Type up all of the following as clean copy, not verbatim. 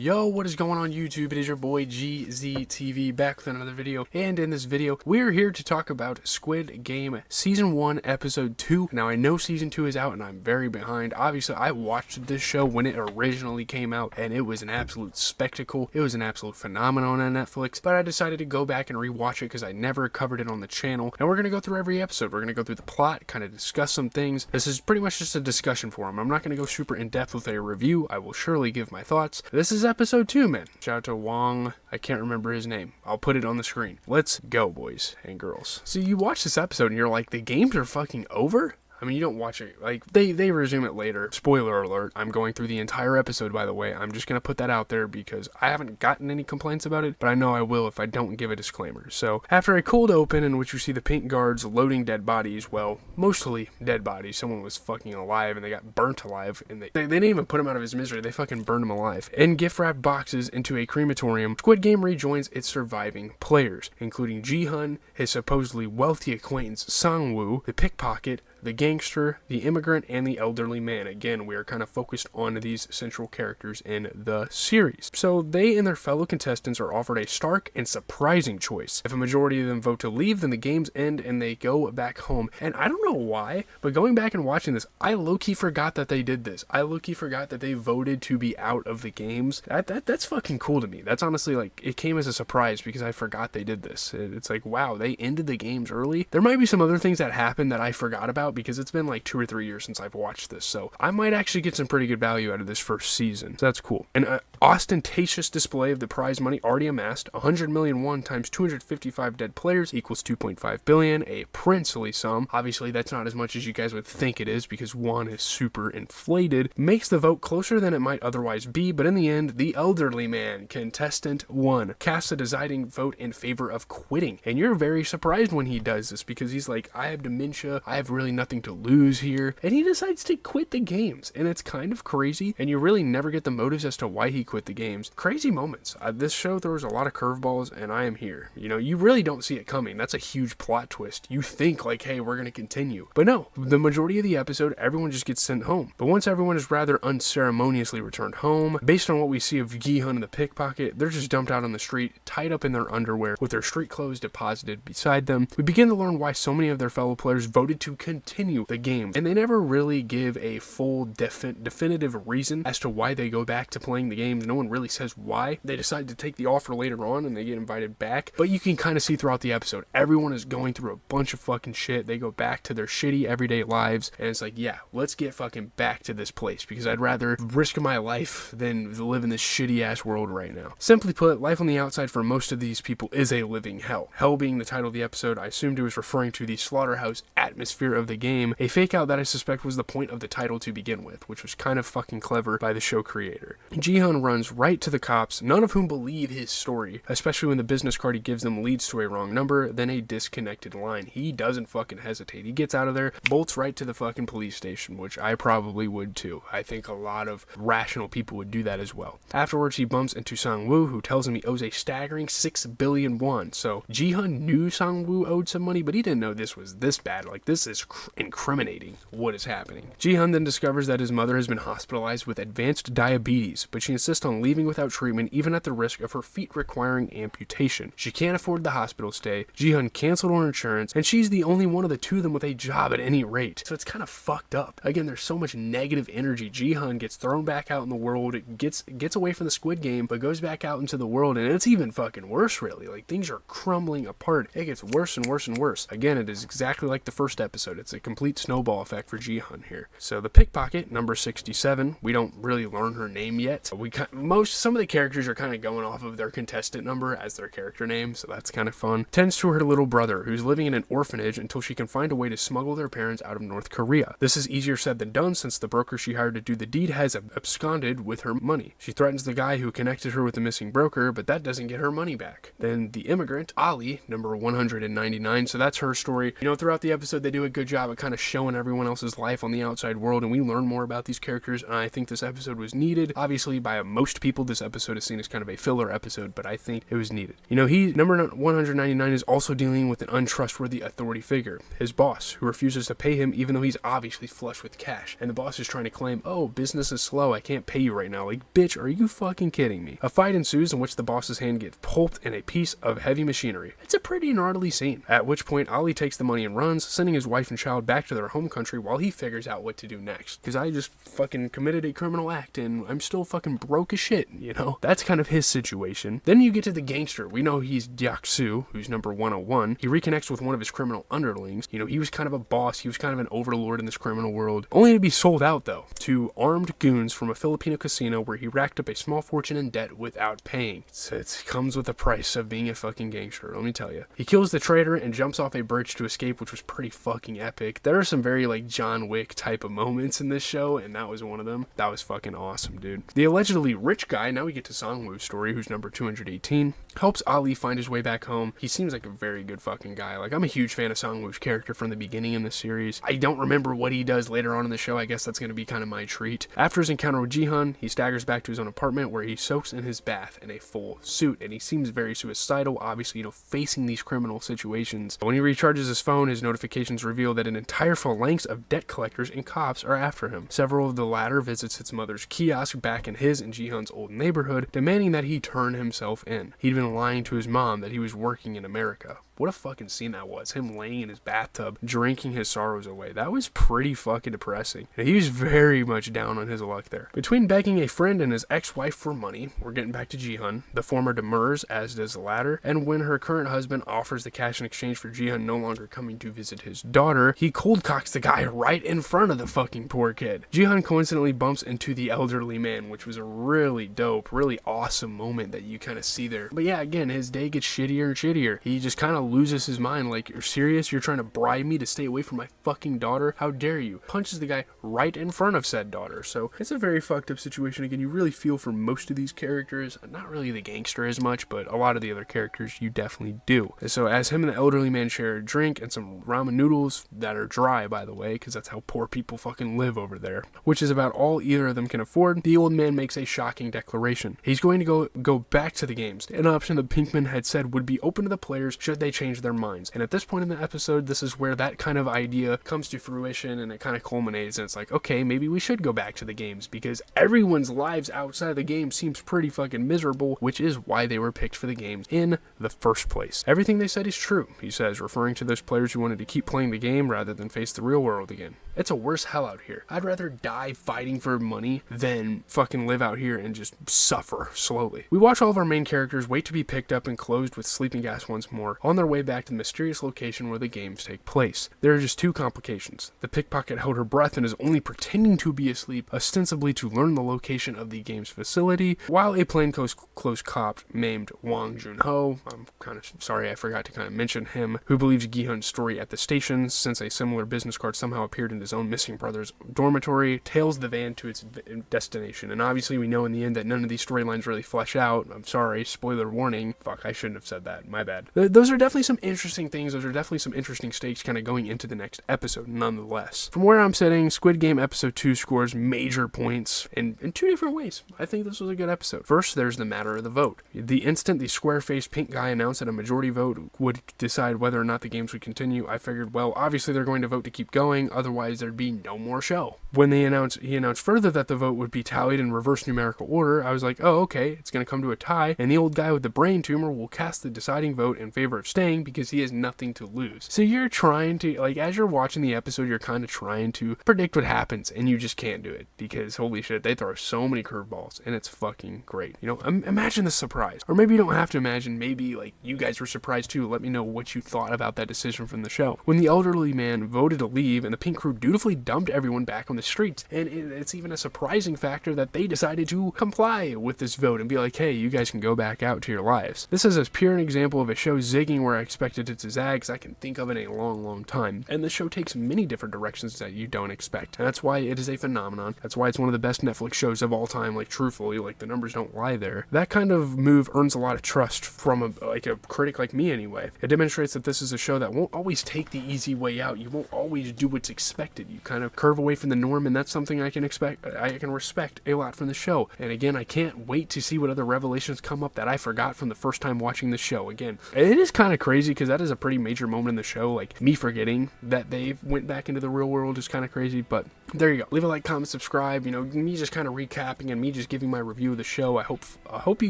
Yo, what is going on YouTube? It is your boy GZTV back with another video, and in this video we're here to talk about Squid Game Season 1 Episode 2. Now I know Season 2 is out and I'm very behind. Obviously I watched this show when it originally came out and it was an absolute spectacle. It was an absolute phenomenon on Netflix, but I decided to go back and rewatch it because I never covered it on the channel. And we're going to go through every episode. We're going to go through the plot, kind of discuss some things. This is pretty much just a discussion forum. I'm not going to go super in depth with a review. I will surely give my thoughts. This is episode 2, man. Shout out to Wong. I can't remember his name. I'll put it on the screen. Let's go, boys and girls. So you watch this episode and you're like, the games are fucking over? I mean, you don't watch it, like, they resume it later. Spoiler alert, I'm going through the entire episode, by the way. I'm just going to put that out there because I haven't gotten any complaints about it, but I know I will if I don't give a disclaimer. So, after a cold open in which you see the pink guards loading dead bodies, well, mostly dead bodies. Someone was fucking alive and they got burnt alive, and they didn't even put him out of his misery, they fucking burned him alive. And gift-wrapped boxes into a crematorium, Squid Game rejoins its surviving players, including Ji-hun, his supposedly wealthy acquaintance Sang-woo, the pickpocket, the gangster, the immigrant, and the elderly man. Again, we are kind of focused on these central characters in the series. So they and their fellow contestants are offered a stark and surprising choice. If a majority of them vote to leave, then the games end and they go back home. And I don't know why, but going back and watching this, I low-key forgot that they did this. I low-key forgot that they voted to be out of the games. That's fucking cool to me. That's honestly, like, it came as a surprise because I forgot they did this. It's like, wow, they ended the games early. There might be some other things that happened that I forgot about, because it's been like 2 or 3 years since I've watched this, so I might actually get some pretty good value out of this first season, so that's cool. An ostentatious display of the prize money already amassed, 100 million won times 255 dead players equals 2.5 billion, a princely sum. Obviously that's not as much as you guys would think it is because won is super inflated, makes the vote closer than it might otherwise be, but in the end, the elderly man, contestant 1, casts a deciding vote in favor of quitting, and you're very surprised when he does this because he's like, I have dementia, I have really nothing to lose here, and he decides to quit the games, and it's kind of crazy, and you really never get the motives as to why he quit the games. Crazy moments. This show throws a lot of curveballs, and I am here. You know, you really don't see it coming. That's a huge plot twist. You think like, hey, we're gonna continue, but no, the majority of the episode, everyone just gets sent home. But once everyone is rather unceremoniously returned home, based on what we see of Gi-hun and the pickpocket, they're just dumped out on the street, tied up in their underwear, with their street clothes deposited beside them. We begin to learn why so many of their fellow players voted to continue the game, and they never really give a full definitive reason as to why they go back to playing the games. No one really says why. They decide to take the offer later on and they get invited back, but you can kind of see throughout the episode everyone is going through a bunch of fucking shit. They go back to their shitty everyday lives, and it's like, yeah, let's get fucking back to this place because I'd rather risk my life than live in this shitty ass world right now. Simply put, life on the outside for most of these people is a living hell. Hell being the title of the episode, I assumed it was referring to the slaughterhouse atmosphere of the game, a fake out that I suspect was the point of the title to begin with, which was kind of fucking clever by the show creator. Ji-hun runs right to the cops, none of whom believe his story, especially when the business card he gives them leads to a wrong number, then a disconnected line. He doesn't fucking hesitate. He gets out of there, bolts right to the fucking police station, which I probably would too. I think a lot of rational people would do that as well. Afterwards, he bumps into Sang-woo, who tells him he owes a staggering 6 billion won. So Ji-hun knew Sang-woo owed some money, but he didn't know this was this bad. Like, this is incriminating what is happening. Ji-hun then discovers that his mother has been hospitalized with advanced diabetes, but she insists on leaving without treatment even at the risk of her feet requiring amputation. She can't afford the hospital stay, Ji-hun canceled her insurance, and she's the only one of the two of them with a job at any rate. So it's kind of fucked up. Again, there's so much negative energy. Ji-hun gets thrown back out in the world, gets away from the Squid Game, but goes back out into the world, and it's even fucking worse, really. Like, things are crumbling apart. It gets worse and worse and worse. Again, it is exactly like the first episode. It's a complete snowball effect for Ji-hun here. So the pickpocket, number 67, we don't really learn her name yet. Some of the characters are kind of going off of their contestant number as their character name, so that's kind of fun. Tends to her little brother, who's living in an orphanage until she can find a way to smuggle their parents out of North Korea. This is easier said than done since the broker she hired to do the deed has absconded with her money. She threatens the guy who connected her with the missing broker, but that doesn't get her money back. Then the immigrant, Ali, number 199, so that's her story. You know, throughout the episode they do a good job job at kind of showing everyone else's life on the outside world, and we learn more about these characters, and I think this episode was needed. Obviously, by most people, this episode is seen as kind of a filler episode, but I think it was needed. You know, number 199 is also dealing with an untrustworthy authority figure, his boss, who refuses to pay him even though he's obviously flush with cash, and the boss is trying to claim, oh, business is slow, I can't pay you right now. Like, bitch, are you fucking kidding me? A fight ensues in which the boss's hand gets pulped in a piece of heavy machinery. It's a pretty gnarly scene, at which point Ali takes the money and runs, sending his wife and child back to their home country while he figures out what to do next. Because I just fucking committed a criminal act and I'm still fucking broke as shit, you know? That's kind of his situation. Then you get to the gangster. We know he's Yaksu, who's number 101. He reconnects with one of his criminal underlings. You know, he was kind of a boss, he was kind of an overlord in this criminal world, only to be sold out, though, to armed goons from a Filipino casino where he racked up a small fortune in debt without paying. So it comes with the price of being a fucking gangster, let me tell you. He kills the traitor and jumps off a bridge to escape, which was pretty fucking epic. There are some very, like, John Wick type of moments in this show, and that was one of them. That was fucking awesome, dude. The allegedly rich guy, now we get to Songwoo's story, who's number 218, helps Ali find his way back home. He seems like a very good fucking guy. Like, I'm a huge fan of Songwoo's character from the beginning in the series. I don't remember what he does later on in the show. I guess that's going to be kind of my treat. After his encounter with Jihan, he staggers back to his own apartment where he soaks in his bath in a full suit, and he seems very suicidal, obviously, you know, facing these criminal situations. When he recharges his phone, his notifications reveal that an entire phalanx of debt collectors and cops are after him. Several of the latter visits his mother's kiosk back in his and Jihan's old neighborhood, demanding that he turn himself in. He'd been lying to his mom that he was working in America. What a fucking scene that was. Him laying in his bathtub, drinking his sorrows away. That was pretty fucking depressing. And he was very much down on his luck there. Between begging a friend and his ex-wife for money, we're getting back to Jihan, the former demurs, as does the latter, and when her current husband offers the cash in exchange for Jihan no longer coming to visit his daughter, he cold cocks the guy right in front of the fucking poor kid. Jihan coincidentally bumps into the elderly man, which was a really dope, really awesome moment that you kind of see there. But yeah, again, his day gets shittier and shittier. He just kind of loses his mind. Like, you're serious? You're trying to bribe me to stay away from my fucking daughter? How dare you? Punches the guy right in front of said daughter. So it's a very fucked up situation. Again, you really feel for most of these characters. Not really the gangster as much, but a lot of the other characters you definitely do. And so as him and the elderly man share a drink and some ramen noodles that are dry, by the way, because that's how poor people fucking live over there, which is about all either of them can afford, the old man makes a shocking declaration. He's going to go back to the games, an option that Pinkman had said would be open to the players should they change their minds. And at this point in the episode, this is where that kind of idea comes to fruition, and it kind of culminates, and it's like, okay, maybe we should go back to the games, because everyone's lives outside of the game seems pretty fucking miserable, which is why they were picked for the games in the first place. Everything they said is true, he says, referring to those players who wanted to keep playing the game rather than face the real world again. It's a worse hell out here. I'd rather die fighting for money than fucking live out here and just suffer slowly. We watch all of our main characters wait to be picked up and closed with sleeping gas once more, on their way back to the mysterious location where the games take place. There are just two complications. The pickpocket held her breath and is only pretending to be asleep, ostensibly to learn the location of the game's facility, while a plainclothes cop named Wang Junho, I'm kind of sorry I forgot to kind of mention him, who believes Gi-hun's story at the station, since a similar business card somehow appeared in his own missing brother's dormitory, tails the van to its destination. And obviously we know in the end that none of these storylines really flesh out. I'm sorry, spoiler warning. Fuck, I shouldn't have said that. My bad. Those are definitely some interesting things. Those are definitely some interesting stakes kind of going into the next episode, nonetheless. From where I'm sitting, Squid Game Episode 2 scores major points in two different ways. I think this was a good episode. First, there's the matter of the vote. The instant the square-faced pink guy announced that a majority vote would decide whether or not the games would continue, I figured, well, obviously they're going to vote to keep going, otherwise there'd be no more show. When he announced further that the vote would be tallied in reverse numerical order, I was like, oh, okay, it's going to come to a tie, and the old guy with the brain tumor will cast the deciding vote in favor of staying because he has nothing to lose. So you're trying to, like, as you're watching the episode, you're kind of trying to predict what happens, and you just can't do it, because holy shit, they throw so many curveballs, and it's fucking great. You know, imagine the surprise. Or maybe you don't have to imagine, maybe, like, you guys were surprised too. Let me know what you thought about that decision from the show. When the elderly man voted to leave, and the pink crew dutifully dumped everyone back on the streets, and it's even a surprising factor that they decided to comply with this vote and be like, hey, you guys can go back out to your lives. This is as pure an example of a show zigging where I expected it to zag as I can think of in a long time. And the show takes many different directions that you don't expect. And that's why it is a phenomenon. That's why it's one of the best Netflix shows of all time, like, truthfully, like, the numbers don't lie there. That kind of move earns a lot of trust from a critic like me anyway. It demonstrates that this is a show that won't always take the easy way out. out. You won't always do what's expected. You kind of curve away from the norm, and that's something I can respect a lot from the show. And again, I can't wait to see what other revelations come up that I forgot from the first time watching the show. Again, it is kind of crazy because that is a pretty major moment in the show. Like, me forgetting that they went back into the real world is kind of crazy, but there you go. Leave a like, comment, subscribe. You know, me just kind of recapping and me just giving my review of the show. I hope you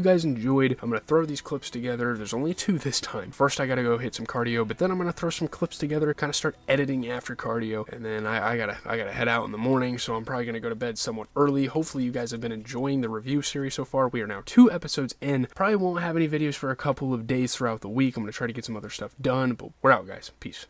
guys enjoyed. I'm gonna throw these clips together. There's only 2 this time. First, I gotta go hit some cardio, but then I'm gonna throw some clips together, kind of start editing after cardio, and then I gotta head out in the morning. So I'm probably gonna go to bed somewhat early. Hopefully, you guys have been enjoying the review series so far. We are now 2 episodes in. Probably won't have any videos for a couple of days throughout the week. I'm gonna try to get some other stuff done, but we're out, guys. Peace.